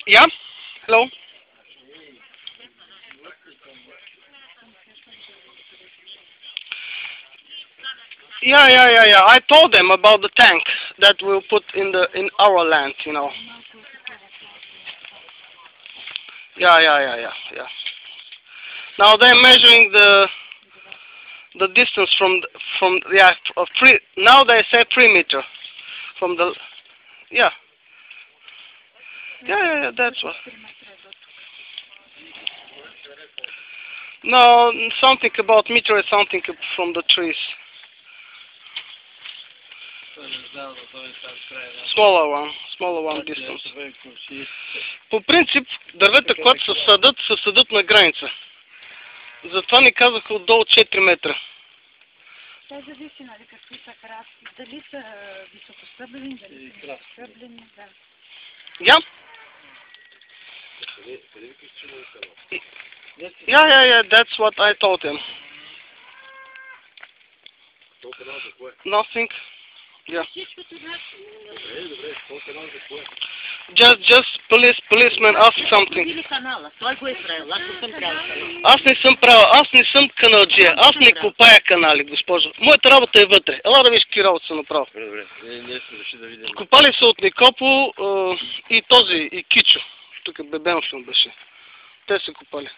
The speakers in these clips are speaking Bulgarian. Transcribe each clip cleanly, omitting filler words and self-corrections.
Yeah? Hello? Yeah. I told them about the tank that we'll put in our land, you know. Yeah. Now they're measuring the distance from now they say 3 meter from the yeah. That's what. No, something about meter is something from the trees. Smaller one distance. По принцип, дървета, които се съдат на граница. Затова ни казаха отдолу 4 метра. Това зависи, нали, какви са храсти. Дали са високостъблени, дали са нискостъблени, да. Yeah? Yeah, that's what I told him. Nothing. Yeah. Just policeman ask something. Аз не съм каналджия. Аз не копая канали, госпожо. Моята работа е вътре. Ела да виж какви работа са направил. Копали са от Никопо и този, и Кичо. Тук Бебенов му беше. Те са копали.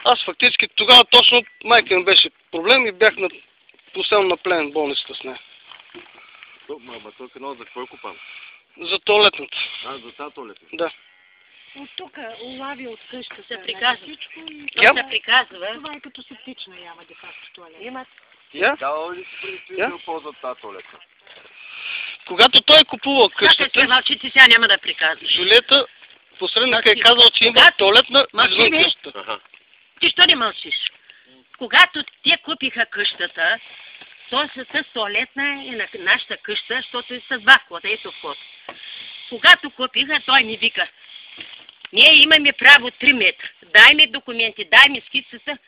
Аз фактически тогава точно майка ми беше проблем и бях поселен на Плевен болницата с нея. Ама той канал за какво е копан? За туалетната. За тази туалетна? Да. От тук улави от къщата. Се приказва. Той се приказва. Това е като септична яма, де факто туалет. Имат. Дава ли си преди да ползват тази туалетна? Когато той е купувал къщата... Чакай, мълчи, ти сега няма да приказваш. Жулиета, посредника е казал, че има туалетна извън къщата. Ти що не мълчиш? Когато те купиха къщата, то с туалетна и на нашата къща, защото е с два входа, ето вход. Когато купиха, той ми вика: ние имаме право 3 метра. Дай ми документи, дай ми скицата.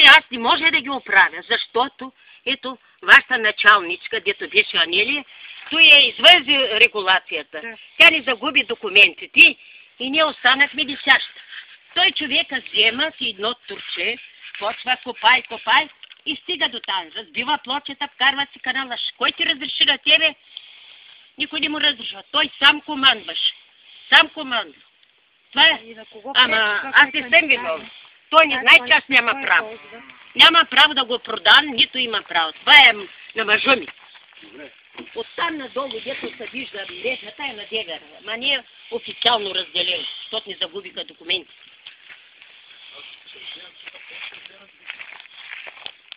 Аз не може да ги оправя, защото ето вашата началничка, дето беше Анелия, той е извъзи регулацията. Тя ни загуби документите и ние останахме висяща. Той човека взема си едно турче, почва копай и стига до там. Разбива плочета, вкарва си канала. Кой ти разреши на тебе? Никой не му разрешва. Той сам командваше. Сам командва. Това е. Ама аз не съм виновен. Той не знае, че аз няма право. Няма право да го продам, нито има право. Това е на мъжа ми. Оттам надолу, дето се вижда лежата, е на Девера. Ма не е официално разделено, защото не загубиха документи.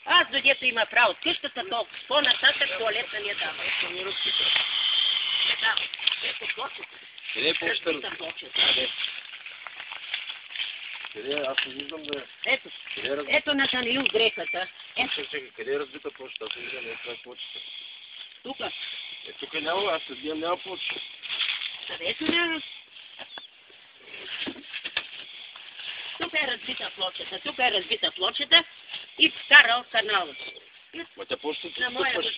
Аз додето има право. Къщата толкова. По-нататък туалетна не дава. Не дава. Ето плочета. Къде е плочета? Къде? Аз не виждам да е. Ето на Даниил дрехата. Чакай, къде е разбита плочета? Аз не виждам това е плочета. Тук. Тук няма, аз се няма плочета. Където няма? Тук е разбита плочета и вкарал канала. Ма тя плочета на моя стъпваш.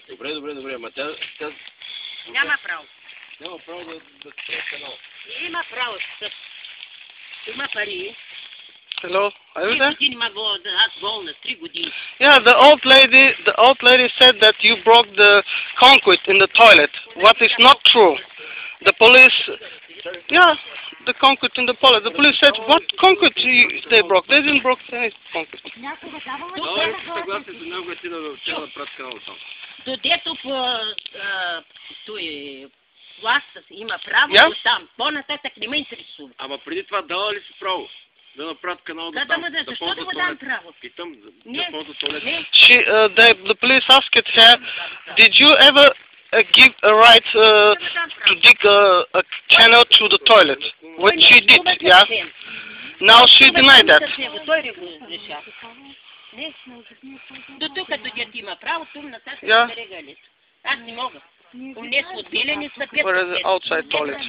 Добре, ама тя... Няма право. Няма право да стъпва канала. Има право. Има пари. Hello, are you 3 there? години аз болна, 3 години. Yeah, the old lady said that you broke the concrete in the toilet. What is not true. The police, the concrete in the toilet. The police said, what concrete they broke? They didn't broke any concrete. Съгласен за него ти да прати канала там. Додето властта има право там. По-нататък не ме интересува. Ама преди това дала ли си право? Да направят канал до там. Защо да му дам право? Питам, да ползва туалет. The police asked her, did you ever give a right to dig a channel to the toilet? Which she did, yeah? Now she denied that. Той решава. До тук дойдет има право, тук нататък да регалит. Аз не мога. Унес отделени са 5. Where is the outside toilet?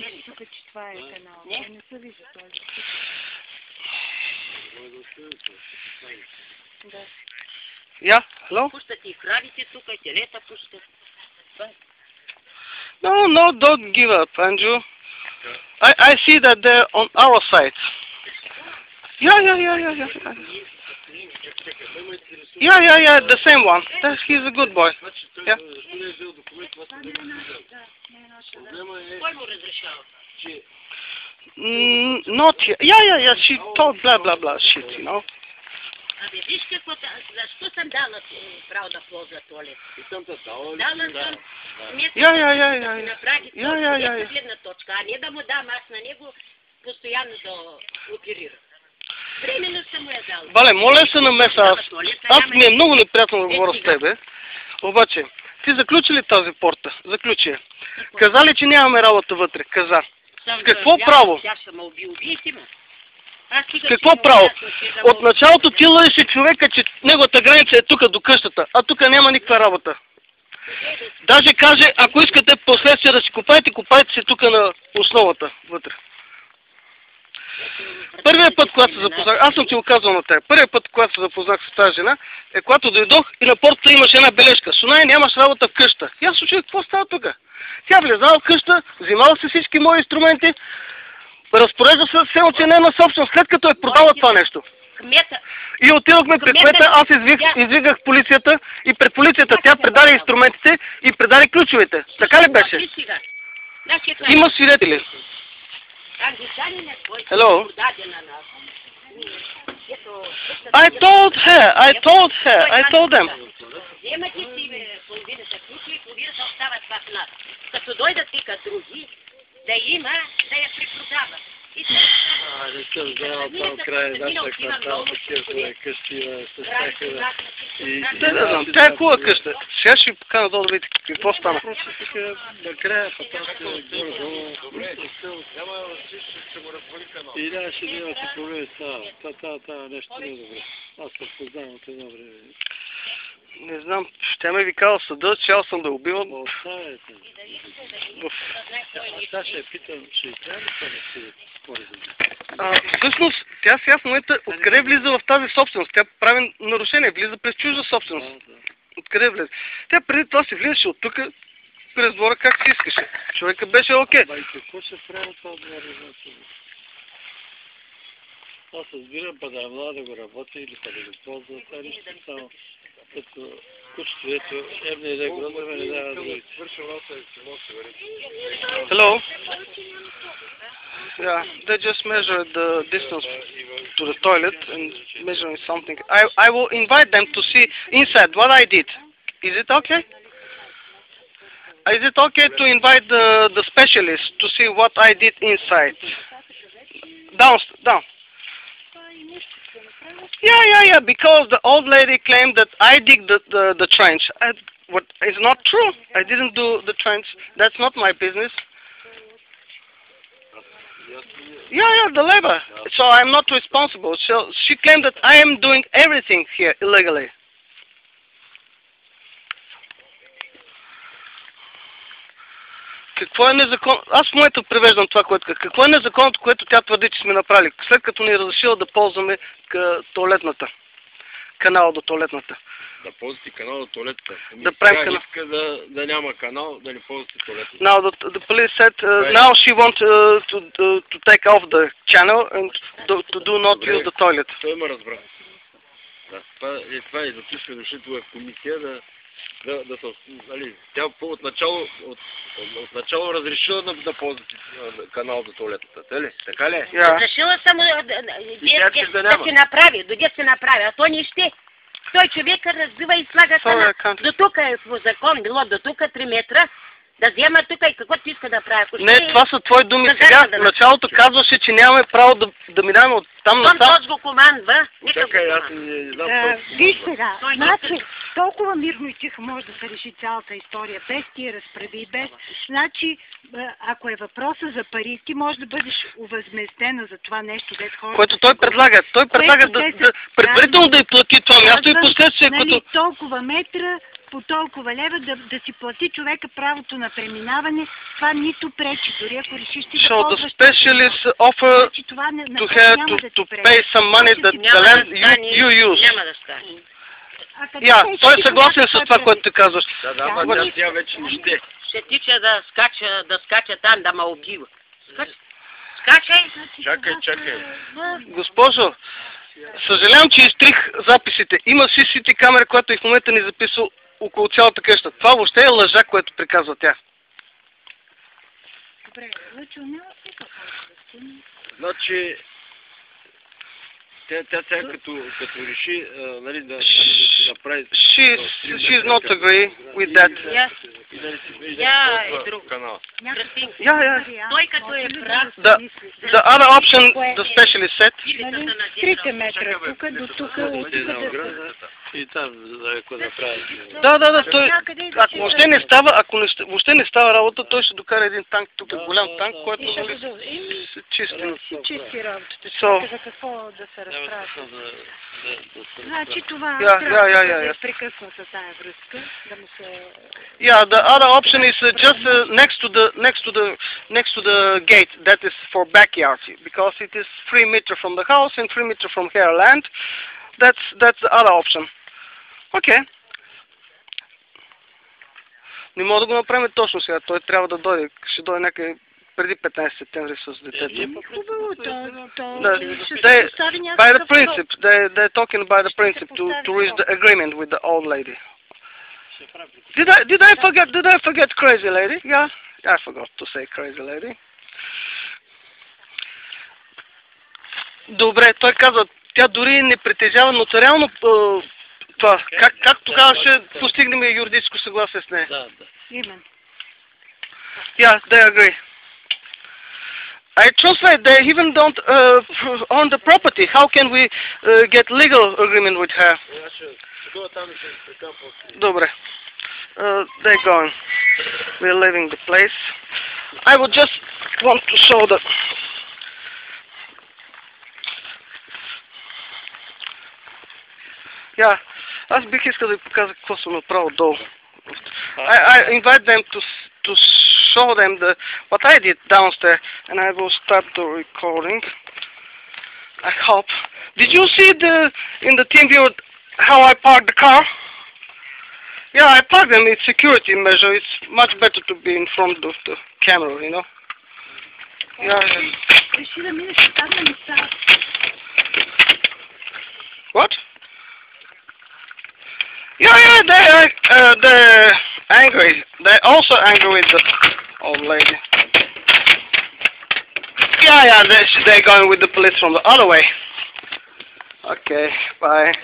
Това е канал. Не се вижда тоалет. Yeah, hello? Пущат и кравите тук, и телета пущат. No, don't give up, Andrew. I see that they're on our side. Yeah, the same one. He's a good boy. Yeah. Not yet. Yeah. She told blah shit, you know. Абе, виж какво, защо съм дала право да ползва туалет? Дала съм сметка да направи от гледна точка, а не да му дам аз на него постоянно да оперира. Временно съм му я дала. Бале, моля се намеса, аз ми е много неприятно да говоря с тебе, обаче, ти заключи ли тази порта? Заключи я. Каза ли, че нямаме работа вътре? Каза. С какво право? Тя ще ме убийте ме. Какво право? От началото ти лъжеше човека, че неговата граница е тук до къщата, а тук няма никаква работа. Даже каже, ако искате последствие да си копайте се тук на основата вътре. Първият път, когато се запознах, аз съм ти го казал на теб, първият път, когато се запознах с тази жена, е когато дойдох и на портата имаше една бележка. Сунай, нямаш работа в къща. И аз слушах, какво става тук? Тя влезала в къща, взимала се всички мои инструменти, разпорежда се все оценена собственост, след като е продала това нещо. И отидохме при кмета, аз извиках полицията и пред полицията тя предаде инструментите и предаде ключовете. Така ли беше? Има свидетели. Hello? I told them. Вземате си половината ключи и половината остават в нас. Като дойдат тика други, да има, да я препродава. Не съм знал там край нашата квартал, такива къщи с всякъде. Да знам, тя е хубава къща. Сега ще ви покана долу да видите какво стана. Просто тук накрая пътаска горе-долу. И нямаше да имате проблеми с това нещо не е добре. Аз се познавам от едно време. Не знам, ще ме викал съда, чел съм да убивам. Оставете. Аз ще я питам, ще трябва ли това да се спори за мен? Всъщност, тя сега в момента откъде влиза в тази собственост? Тя прави нарушение, влиза през чужда собственост. Откъде влиза? Тя преди това си влизаше от тук, през двора как си искаше. Човека беше окей. Какво ще прави това двора? Аз разбирам, па да е млада да го работи или па да го ползва, това нищо само. Като кучето, ето, емне да го да ме не дава да видите. Hello? Yeah, they just measured the distance to the toilet and measuring something. I will invite them to see inside what I did. Is it okay? Is it okay to invite the specialist to see what I did inside? Down. Yeah, because the old lady claimed that I dig the trench. What is not true. I didn't do the trench. That's not my business. Yeah, the labor. So I'm not responsible. So she claimed that I am doing everything here illegally. Какво е незаконно? Аз в момента превеждам това, което казах. Какво е незаконното, което тя твърди, че сме направили, след като ни е разрешила да ползваме туалетната? Канала до туалетната. Да ползвате канал до туалетната? Да правим канал. Иска да няма канал, да не ползвате туалетната. Now the police said now she wants to take off the channel and to do not use the toilet. Той ме разбра. Да, това е зато сме дошли тук в комисия да се, нали, тя от начало разрешила да ползвате канал за туалетата, така ли? Разрешила само да се направи, дойде се направи, а то не ще. Той човека разбива и слага канал. До тук е по закон, било до тук 3 метра, да взема тук и каквото иска да прави. Не, това са твои думи сега. В началото казваше, че нямаме право да минаваме от там на там. Той го командва. Чакай, аз не знам. Виж сега, значи толкова мирно и тихо може да се реши цялата история, без тия разправи, без... Значи, ако е въпроса за пари, ти можеш да бъдеш увъзмездена за това нещо, без хора... Което той предлага. Той предлага да предварително да й плати това място и последствие, като... Толкова метра, по толкова лева да си плати човека правото на преминаване, това нито пречи, дори ако решиш ти да ползваш... So the specialist offer to her to pay some money that the land you use. Няма да стане. Той е съгласен с това, което ти казваш. Да, тя вече не ще. ще тича да скача там, да ме убива. Скачай! Чакай. Госпожо, съжалявам, че изтрих записите. Има CCTV камера, която и в момента ни записва около цялата къща. Това въобще е лъжа, което приказва тя. Добре, Лъчо, няма да стигне. Значи, тя като реши, нали, да направи... She's not agree with that. Я е друг. Той като е прав. The other option, the specialist said. 3 метра, тук до тук, от тук да... И там, ако направи... Да, той, ако въобще не става работа, той ще докара един танк, тук е голям танк, който се чисти. Чисти работата, за какво да се разправя. Значи това трябва да се прекъсва с тая връзка, да му се... Yeah, the other option is just next to the gate. That is for backyard, because it is 3 meters from the house and 3 meters from her land. That's the other option. Okay. Не мога да го направим точно сега. Той трябва да дойде. Ще дойде някъде преди 15 септември с детето. Хубаво, By the principle, they're talking by the principle to reach the agreement with the old lady. Did I forget crazy lady? Yeah, I forgot to say crazy lady. Добре, той казва, тя дори не притежава нотариално това. Как тогава ще постигнем юридическо съгласие с нея? Да. Именно. Yeah, they agree. I translate, they even don't own the property. How can we get legal agreement with her? Добре. They're going. We're leaving the place. I would just want to show the... Yeah, аз бих искал да ви покажа какво съм направил долу. I invite them to show them what I did downstairs, and I will start the recording. I hope. Did you see in the team view how I parked the car? Yeah, I parked them. It's security measure. It's much better to be in front of the camera, you know. Yeah. What? Yeah, they're angry. They're also angry with the old lady. Yeah, they're going with the police from the other way. Okay, bye.